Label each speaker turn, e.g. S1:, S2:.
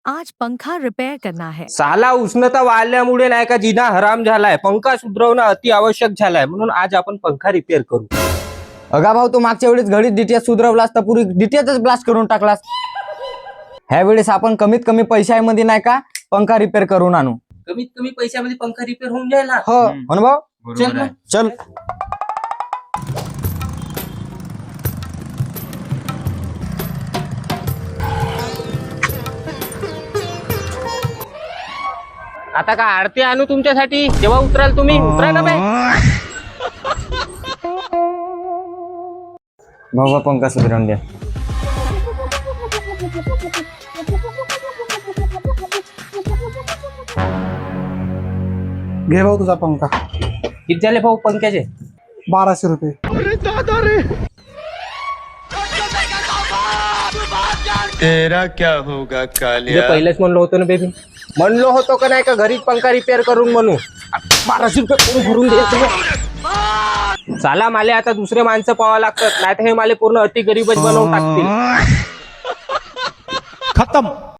S1: आज पंखा रिपेयर करना है।
S2: साला उष्णता वाढल्यामुळे नाही का जिना हराम झालाय. पंखा सुधरवणं अति आवश्यक झालाय. म्हणून आज आपण पंखा रिपेअर करू.
S3: अगा भाऊ, तू मागच्या वेळेस घडीत डीटीएच सुधरवलास तर पुरी डीटीएचच ब्लास्ट करून टाकलास. ह्या वेळेस आपण कमीत कमी पैशामध्ये नाही का पंखा रिपेअर करून आणू.
S2: कमीत कमी पैशामध्ये पंखा रिपेअर होऊन जाईल ना.
S3: हो ना भाऊ.
S2: चल मग.
S3: चल.
S2: आता का आरती आणू तुमच्यासाठी? जेव्हा उतराल तुम्ही उतरा ना बे.
S3: भाऊ पंखा सुधरवून द्या.
S4: घे भाऊ तुझा पंखा.
S2: किती झाले भाऊ पंख्याचे?
S4: 1200 रुपये.
S5: तेरा क्या होगा कालिया.
S2: पहिलेच म्हणलो होतो ना बेबी. म्हणलो होतो का नाही का घरीच पंखा रिपेअर करून म्हणू. 1200 रुपये भरून द्यायचं. चला माले आता दुसरे माणसं पाहावं लागतात, नाही तर हे माले पूर्ण अति गरीबच बनवून टाकतील.
S4: खतम.